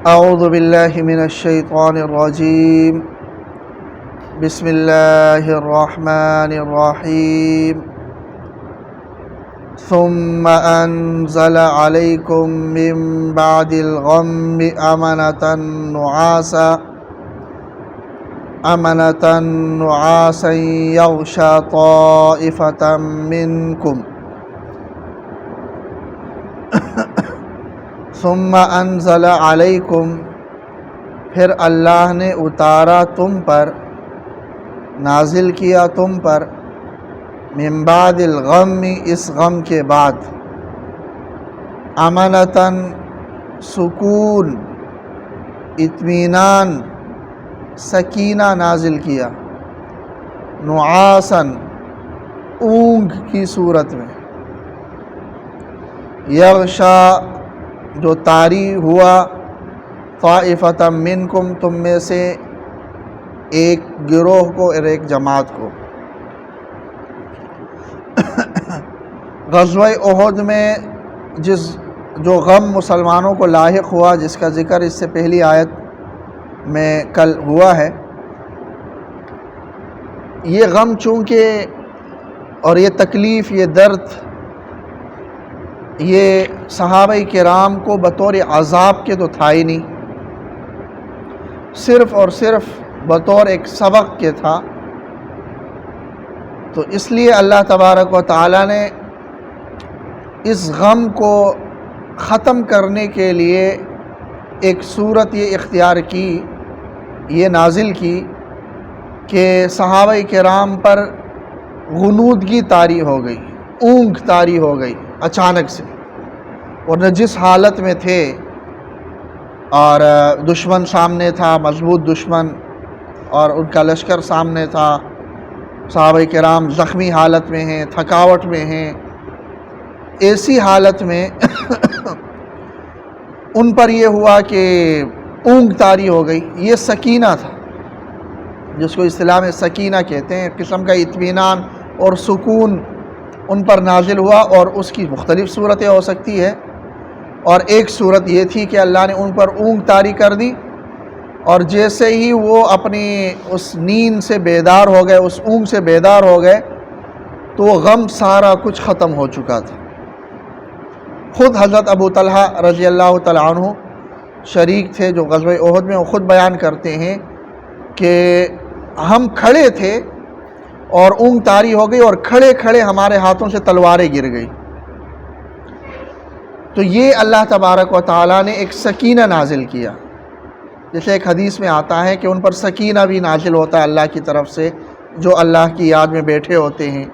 اعوذ باللہ من الشیطان الرجیم بسم اللہ الرحمن الرحیم ثم انزل علیکم من بعد الغم امنة نعاسا یغشا طائفة منکم ثم انزل علیکم پھر اللہ نے اتارا تم پر، نازل کیا تم پر، من بعد الغم اس غم کے بعد، امنتاً سکون، اطمینان، سکینہ نازل کیا، نعاساً اونگ کی صورت میں، یغشا جو طاری ہوا، طائفۃ منکم تم میں سے ایک گروہ کو اور ایک جماعت کو۔ غزوہ احد میں جو غم مسلمانوں کو لاحق ہوا، جس کا ذکر اس سے پہلی آیت میں کل ہوا ہے، یہ غم چونکہ اور یہ تکلیف، یہ درد، یہ صحابہ کرام کو بطور عذاب کے تو تھا ہی نہیں، صرف اور صرف بطور ایک سبق کے تھا۔ تو اس لیے اللہ تبارک و تعالیٰ نے اس غم کو ختم کرنے کے لیے ایک صورت یہ اختیار کی، یہ نازل کی کہ صحابہ کرام پر غنودگی طاری ہو گئی، اونگ طاری ہو گئی اچانک سے، اور جس حالت میں تھے، اور دشمن سامنے تھا، مضبوط دشمن، اور ان کا لشکر سامنے تھا، صحابہ کرام زخمی حالت میں ہیں، تھکاوٹ میں ہیں، ایسی حالت میں ان پر یہ ہوا کہ اونگ طاری ہو گئی۔ یہ سکینہ تھا، جس کو اصطلاح میں سکینہ کہتے ہیں، ایک قسم کا اطمینان اور سکون ان پر نازل ہوا، اور اس کی مختلف صورتیں ہو سکتی ہے، اور ایک صورت یہ تھی کہ اللہ نے ان پر اونگ طاری کر دی، اور جیسے ہی وہ اپنی اس نیند سے بیدار ہو گئے، اس اونگ سے بیدار ہو گئے، تو وہ غم سارا کچھ ختم ہو چکا تھا۔ خود حضرت ابو طلحہ رضی اللہ تعالیٰ عنہ شریک تھے جو غزوہ احد میں، وہ خود بیان کرتے ہیں کہ ہم کھڑے تھے اور اونگ طاری ہو گئی، اور کھڑے کھڑے ہمارے ہاتھوں سے تلواریں گر گئی۔ تو یہ اللہ تبارک و تعالیٰ نے ایک سکینہ نازل کیا، جیسے ایک حدیث میں آتا ہے کہ ان پر سکینہ بھی نازل ہوتا ہے اللہ کی طرف سے، جو اللہ کی یاد میں بیٹھے ہوتے ہیں،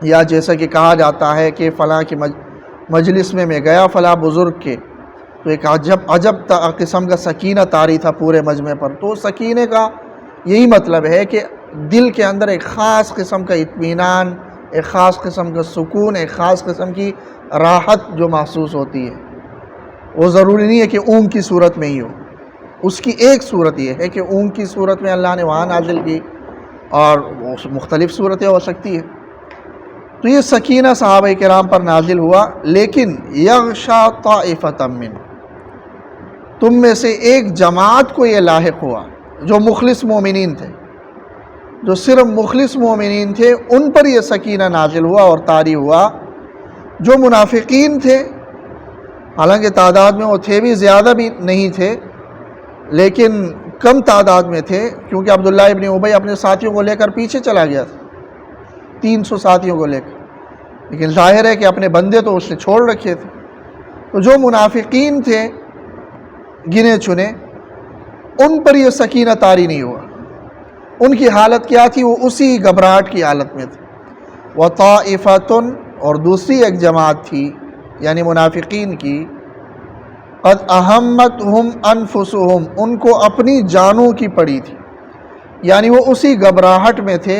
یا جیسا کہ کہا جاتا ہے کہ فلاں کی مجلس میں گیا فلاں بزرگ کے، تو ایک عجب قسم کا سکینہ طاری تھا پورے مجمع پر۔ تو سکینے کا یہی مطلب ہے کہ دل کے اندر ایک خاص قسم کا اطمینان، ایک خاص قسم کا سکون، ایک خاص قسم کی راحت جو محسوس ہوتی ہے۔ وہ ضروری نہیں ہے کہ اونگ کی صورت میں ہی ہو، اس کی ایک صورت یہ ہے کہ اونگ کی صورت میں اللہ نے وہاں نازل کی، اور مختلف صورتیں ہو سکتی ہیں۔ تو یہ سکینہ صحابہ کرام پر نازل ہوا، لیکن یغشا طائفۃ من، تم میں سے ایک جماعت کو یہ لاحق ہوا جو مخلص مومنین تھے، جو صرف مخلص مومنین تھے، ان پر یہ سکینہ نازل ہوا اور طاری ہوا۔ جو منافقین تھے، حالانکہ تعداد میں وہ تھے بھی، زیادہ بھی نہیں تھے، لیکن کم تعداد میں تھے، کیونکہ عبداللہ ابن ابی اپنے ساتھیوں کو لے کر پیچھے چلا گیا تھا، 300 ساتھیوں کو لے کر، لیکن ظاہر ہے کہ اپنے بندے تو اس نے چھوڑ رکھے تھے۔ تو جو منافقین تھے گنے چنے، ان پر یہ سکینہ طاری نہیں ہوا۔ ان کی حالت کیا تھی؟ وہ اسی گھبراہٹ کی حالت میں تھے۔ وَطَائِفَةٌ، اور دوسری ایک جماعت تھی یعنی منافقین کی، قد اہمتہم انفسہم، ان کو اپنی جانوں کی پڑی تھی، یعنی وہ اسی گھبراہٹ میں تھے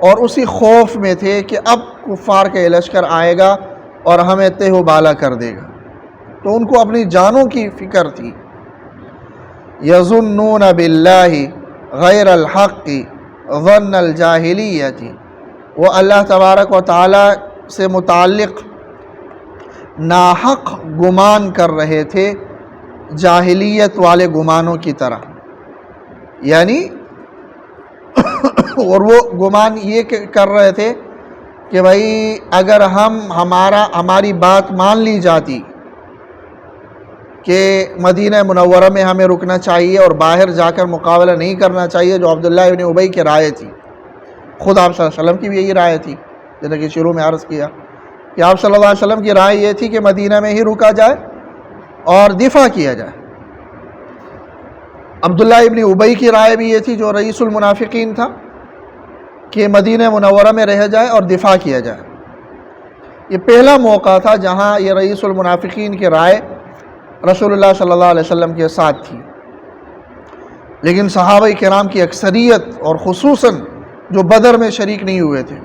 اور اسی خوف میں تھے کہ اب کفار کا یہ لشکر آئے گا اور ہمیں تہ و بالا کر دے گا، تو ان کو اپنی جانوں کی فکر تھی۔ یظنون باللہ غیر الحق ظن الجاہلیت، وہ اللہ تبارک و تعالی سے متعلق ناحق گمان کر رہے تھے، جاہلیت والے گمانوں کی طرح، یعنی اور وہ گمان یہ کر رہے تھے کہ بھائی اگر ہماری بات مان لی جاتی کہ مدینہ منورہ میں ہمیں رکنا چاہیے اور باہر جا کر مقابلہ نہیں کرنا چاہیے، جو عبداللہ ابن ابی کی رائے تھی، خود آپ صلی اللہ علیہ وسلم کی بھی یہی رائے تھی، جیسا کہ شروع میں عرض کیا کہ آپ صلی اللہ علیہ وسلم کی رائے یہ تھی کہ مدینہ میں ہی رکا جائے اور دفاع کیا جائے۔ عبداللہ ابن ابی کی رائے بھی یہ تھی، جو رئیس المنافقین تھا، کہ مدینہ منورہ میں رہ جائے اور دفاع کیا جائے۔ یہ پہلا موقع تھا جہاں یہ رئیس المنافقین کی رائے رسول اللہ صلی اللہ علیہ وسلم کے ساتھ تھی، لیکن صحابہ کرام کی اکثریت اور خصوصاً جو بدر میں شریک نہیں ہوئے تھے،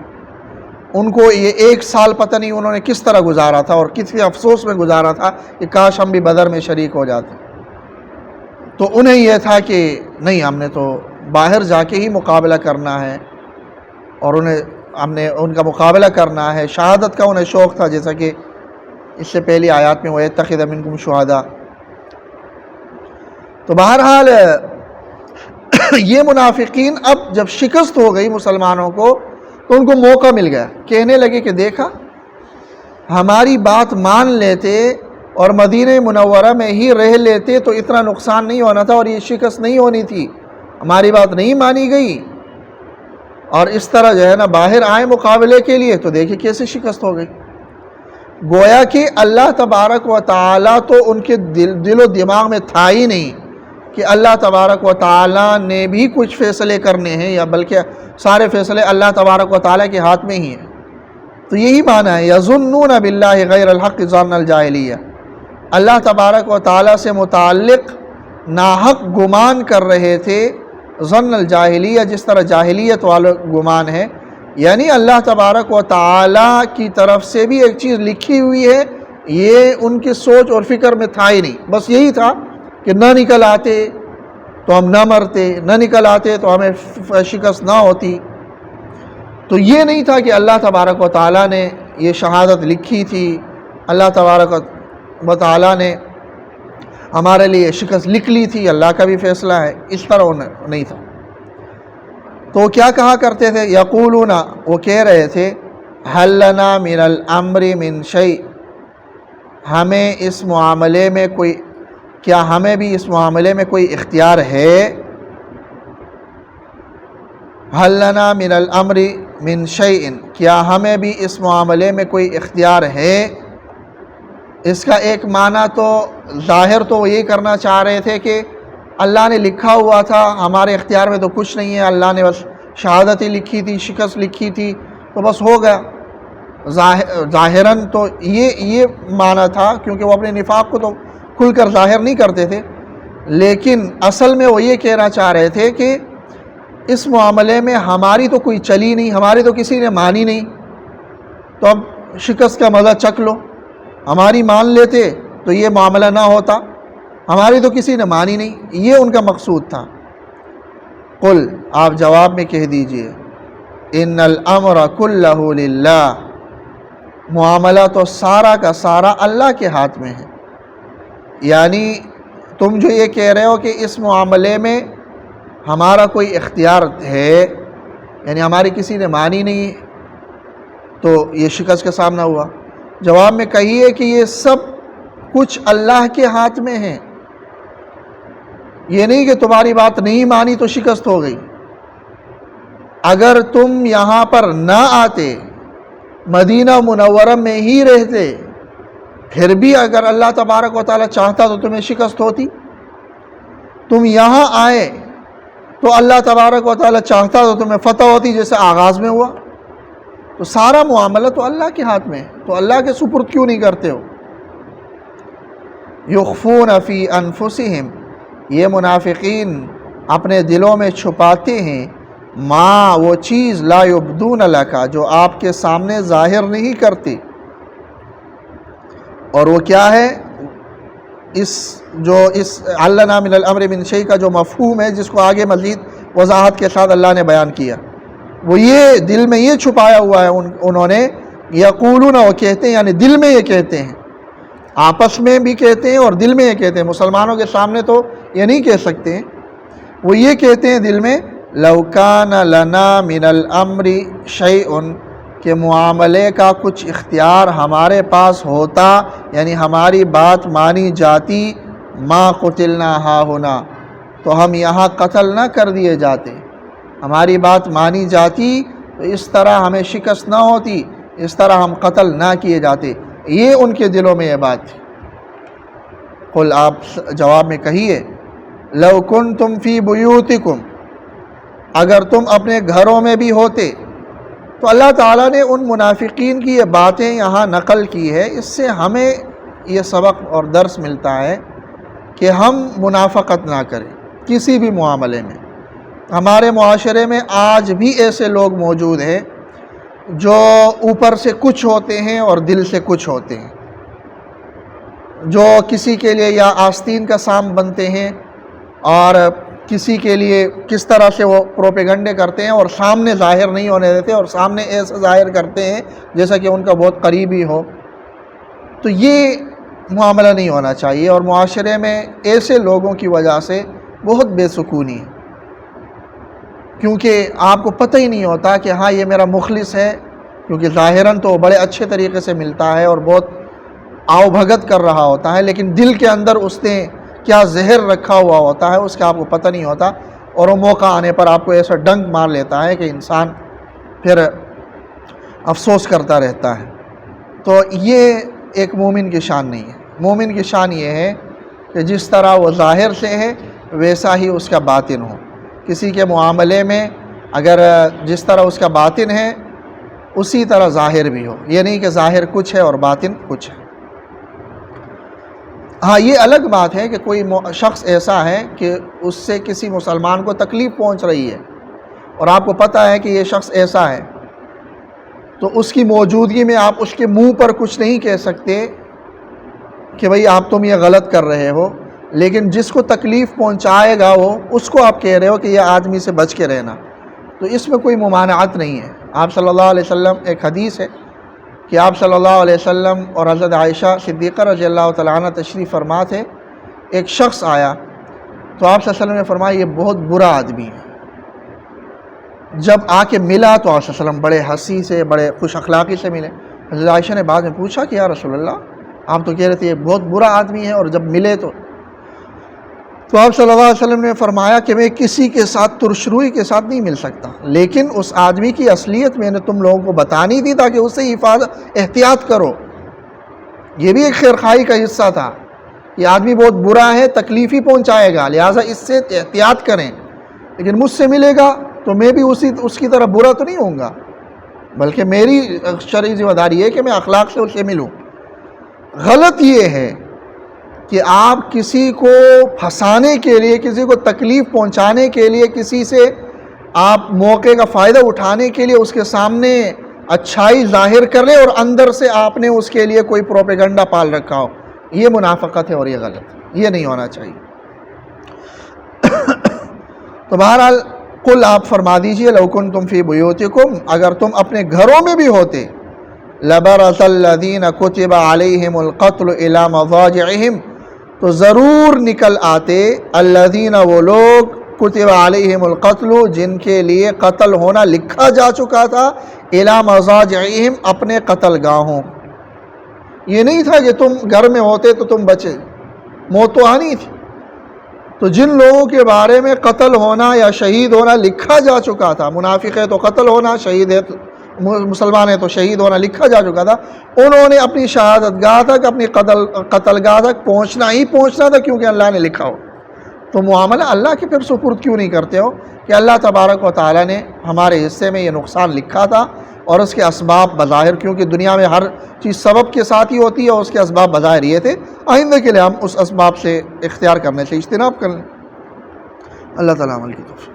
ان کو یہ 1 سال پتہ نہیں انہوں نے کس طرح گزارا تھا اور کس افسوس میں گزارا تھا کہ کاش ہم بھی بدر میں شریک ہو جاتے۔ تو انہیں یہ تھا کہ نہیں، ہم نے تو باہر جا کے ہی مقابلہ کرنا ہے اور ہم نے ان کا مقابلہ کرنا ہے، شہادت کا انہیں شوق تھا، جیسا کہ اس سے پہلی آیات میں وَيَتَّخِذَ مِنكُمْ شُهَدَاءَ۔ تو بہرحال یہ منافقین اب جب شکست ہو گئی مسلمانوں کو تو ان کو موقع مل گیا، کہنے لگے کہ دیکھا ہماری بات مان لیتے اور مدینہ منورہ میں ہی رہ لیتے تو اتنا نقصان نہیں ہونا تھا اور یہ شکست نہیں ہونی تھی، ہماری بات نہیں مانی گئی اور اس طرح جو ہے نا باہر آئے مقابلے کے لیے، تو دیکھیں کیسے شکست ہو گئی۔ گویا کہ اللہ تبارک و تعالیٰ تو ان کے دل و دماغ میں تھا ہی نہیں کہ اللہ تبارک و تعالیٰ نے بھی کچھ فیصلے کرنے ہیں، یا بلکہ سارے فیصلے اللہ تبارک و تعالیٰ کے ہاتھ میں ہی ہیں۔ تو یہی معنی ہے یظنون باللہ غیر الحق ظن الجاہلیہ، اللہ تبارک و تعالیٰ سے متعلق ناحق گمان کر رہے تھے، ظن الجاہلیہ جس طرح جاہلیت والا گمان ہے، یعنی اللہ تبارک و تعالیٰ کی طرف سے بھی ایک چیز لکھی ہوئی ہے، یہ ان کی سوچ اور فکر میں تھا ہی نہیں، بس یہی تھا کہ نہ نکل آتے تو ہم نہ مرتے، نہ نکل آتے تو ہمیں شکست نہ ہوتی۔ تو یہ نہیں تھا کہ اللہ تبارک و تعالیٰ نے یہ شہادت لکھی تھی، اللہ تبارک و تعالیٰ نے ہمارے لیے شکست لکھ لی تھی، اللہ کا بھی فیصلہ ہے، اس طرح نہیں تھا۔ تو کیا کہا کرتے تھے؟ یقولون، وہ کہہ رہے تھے، حل لنا من الامر من شیء، ہمیں اس معاملے میں کیا ہمیں بھی اس معاملے میں کوئی اختیار ہے؟ حل لنا من الامر من شیء، کیا ہمیں بھی اس معاملے میں کوئی اختیار ہے؟ اس کا ایک معنی تو ظاہر تو وہ یہ کرنا چاہ رہے تھے کہ اللہ نے لکھا ہوا تھا، ہمارے اختیار میں تو کچھ نہیں ہے، اللہ نے بس شہادتیں لکھی تھی، شکست لکھی تھی تو بس ہو گیا۔ ظاہراً تو یہ معنی تھا، کیونکہ وہ اپنے نفاق کو تو کھل کر ظاہر نہیں کرتے تھے، لیکن اصل میں وہ یہ کہنا چاہ رہے تھے کہ اس معاملے میں ہماری تو کوئی چلی نہیں، ہماری تو کسی نے مانی نہیں، تو اب شکست کا مزہ چکھ لو، ہماری مان لیتے تو یہ معاملہ نہ ہوتا، ہماری تو کسی نے مانی نہیں، یہ ان کا مقصود تھا۔ قل، آپ جواب میں کہہ دیجئے، ان الامر کلہ للہ، معاملہ تو سارا کا سارا اللہ کے ہاتھ میں ہے۔ یعنی تم جو یہ کہہ رہے ہو کہ اس معاملے میں ہمارا کوئی اختیار ہے، یعنی ہماری کسی نے مانی نہیں تو یہ شکست کا سامنا ہوا، جواب میں کہیے کہ یہ سب کچھ اللہ کے ہاتھ میں ہے، یہ نہیں کہ تمہاری بات نہیں مانی تو شکست ہو گئی۔ اگر تم یہاں پر نہ آتے، مدینہ منورہ میں ہی رہتے، پھر بھی اگر اللہ تبارک و تعالیٰ چاہتا تو تمہیں شکست ہوتی۔ تم یہاں آئے تو اللہ تبارک و تعالیٰ چاہتا تو تمہیں فتح ہوتی، جیسے آغاز میں ہوا۔ تو سارا معاملہ تو اللہ کے ہاتھ میں ہے، تو اللہ کے سپرد کیوں نہیں کرتے ہو؟ یخفون فی انفسہم، یہ منافقین اپنے دلوں میں چھپاتے ہیں، ما، وہ چیز، لا یبدون لک، جو آپ کے سامنے ظاہر نہیں کرتے۔ اور وہ کیا ہے؟ اس حل لنا من الامر من شیء کا جو مفہوم ہے، جس کو آگے مزید وضاحت کے ساتھ اللہ نے بیان کیا، وہ یہ دل میں یہ چھپایا ہوا ہے انہوں نے، یقولون، وہ کہتے ہیں، یعنی دل میں یہ کہتے ہیں، آپس میں بھی کہتے ہیں اور دل میں یہ کہتے ہیں. مسلمانوں کے سامنے تو یہ نہیں کہہ سکتے ہیں. وہ یہ کہتے ہیں دل میں لو کان لنا من الامر شیء کہ معاملے کا کچھ اختیار ہمارے پاس ہوتا، یعنی ہماری بات مانی جاتی، ما قتلنا ہاہنا تو ہم یہاں قتل نہ کر دیے جاتے. ہماری بات مانی جاتی تو اس طرح ہمیں شکست نہ ہوتی، اس طرح ہم قتل نہ کیے جاتے. یہ ان کے دلوں میں یہ بات تھی. قل آپ جواب میں کہیے لو کنتم فی بیوتکم اگر تم اپنے گھروں میں بھی ہوتے. تو اللہ تعالیٰ نے ان منافقین کی یہ باتیں یہاں نقل کی ہے. اس سے ہمیں یہ سبق اور درس ملتا ہے کہ ہم منافقت نہ کریں کسی بھی معاملے میں. ہمارے معاشرے میں آج بھی ایسے لوگ موجود ہیں جو اوپر سے کچھ ہوتے ہیں اور دل سے کچھ ہوتے ہیں، جو کسی کے لیے یا آستین کا سام بنتے ہیں اور کسی کے لیے کس طرح سے وہ پروپیگنڈے کرتے ہیں اور سامنے ظاہر نہیں ہونے دیتے اور سامنے ایسا ظاہر کرتے ہیں جیسا کہ ان کا بہت قریبی ہو. تو یہ معاملہ نہیں ہونا چاہیے. اور معاشرے میں ایسے لوگوں کی وجہ سے بہت بے سکونی ہے، کیونکہ آپ کو پتہ ہی نہیں ہوتا کہ ہاں یہ میرا مخلص ہے، کیونکہ ظاہراً تو بڑے اچھے طریقے سے ملتا ہے اور بہت آؤ بھگت کر رہا ہوتا ہے، لیکن دل کے اندر اس نے کیا زہر رکھا ہوا ہوتا ہے اس کا آپ کو پتہ نہیں ہوتا. اور وہ موقع آنے پر آپ کو ایسا ڈنک مار لیتا ہے کہ انسان پھر افسوس کرتا رہتا ہے. تو یہ ایک مومن کی شان نہیں ہے. مومن کی شان یہ ہے کہ جس طرح وہ ظاہر سے ہے ویسا ہی اس کا باطن ہو. کسی کے معاملے میں اگر جس طرح اس کا باطن ہے اسی طرح ظاہر بھی ہو. یہ نہیں کہ ظاہر کچھ ہے اور باطن کچھ ہے. ہاں یہ الگ بات ہے کہ کوئی شخص ایسا ہے کہ اس سے کسی مسلمان کو تکلیف پہنچ رہی ہے اور آپ کو پتہ ہے کہ یہ شخص ایسا ہے، تو اس کی موجودگی میں آپ اس کے منہ پر کچھ نہیں کہہ سکتے کہ بھئی آپ تم یہ غلط کر رہے ہو. لیکن جس کو تکلیف پہنچائے گا وہ اس کو آپ کہہ رہے ہو کہ یہ آدمی سے بچ کے رہنا. تو اس میں کوئی ممانعت نہیں ہے. آپ صلی اللہ علیہ وسلم ایک حدیث ہے کہ آپ صلی اللہ علیہ وسلم اور حضرت عائشہ صدیقہ رضی اللہ تعالیٰ عنہ تشریف فرما تھے. ایک شخص آیا تو آپ صلی اللہ علیہ وسلم نے فرمایا یہ بہت برا آدمی ہے. جب آ کے ملا تو آپ صلی اللہ علیہ وسلم بڑے ہنسی سے بڑے خوش اخلاقی سے ملے. حضرت عائشہ نے بعد میں پوچھا کہ یا رسول اللہ آپ تو کہہ رہے تھے یہ بہت برا آدمی ہے اور جب ملے تو آپ صلی اللہ علیہ وسلم نے فرمایا کہ میں کسی کے ساتھ ترشروئی کے ساتھ نہیں مل سکتا، لیکن اس آدمی کی اصلیت میں نے تم لوگوں کو بتانی تھی تاکہ اس سے احتیاط کرو. یہ بھی ایک خیرخواہی کا حصہ تھا. یہ آدمی بہت برا ہے، تکلیف ہی پہنچائے گا، لہٰذا اس سے احتیاط کریں. لیکن مجھ سے ملے گا تو میں بھی اس کی طرح برا تو نہیں ہوں گا، بلکہ میری شرعی ذمہ داری ہے کہ میں اخلاق سے اسے ملوں. غلط یہ ہے کہ آپ کسی کو پھنسانے کے لیے، کسی کو تکلیف پہنچانے کے لیے، کسی سے آپ موقع کا فائدہ اٹھانے کے لیے اس کے سامنے اچھائی ظاہر کر لیں اور اندر سے آپ نے اس کے لیے کوئی پروپیگنڈا پال رکھا ہو. یہ منافقت ہے اور یہ غلط ہے، یہ نہیں ہونا چاہیے. تو بہرحال قل آپ فرما دیجئے لو کنتم فی بیوتکم اگر تم اپنے گھروں میں بھی ہوتے لبرز الذین کتب علیہم القتل الی مضاجعہم تو ضرور نکل آتے الذین وہ لوگ کتب علیہم القتل جن کے لیے قتل ہونا لکھا جا چکا تھا الی مضاجعہم اپنے قتل گاہوں. یہ نہیں تھا کہ تم گھر میں ہوتے تو تم بچے، موت تو آنی تھی. تو جن لوگوں کے بارے میں قتل ہونا یا شہید ہونا لکھا جا چکا تھا، منافق ہے تو قتل ہونا، شہید ہے تو مسلمان ہے تو شہید ہونا لکھا جا چکا تھا، انہوں نے اپنی شہادت گاہ تک، اپنی قتل گاہ تک پہنچنا تھا کیونکہ اللہ نے لکھا ہو. تو معاملہ اللہ کے پھر سپرد کیوں نہیں کرتے ہو کہ اللہ تبارک و تعالیٰ نے ہمارے حصے میں یہ نقصان لکھا تھا اور اس کے اسباب بظاہر، کیونکہ دنیا میں ہر چیز سبب کے ساتھ ہی ہوتی ہے اور اس کے اسباب بظاہر یہ تھے، آئندہ کے لیے ہم اس اسباب سے اختیار کرنے سے اجتناب کر لیں. اللہ تعالیٰ عمل کی توفیق.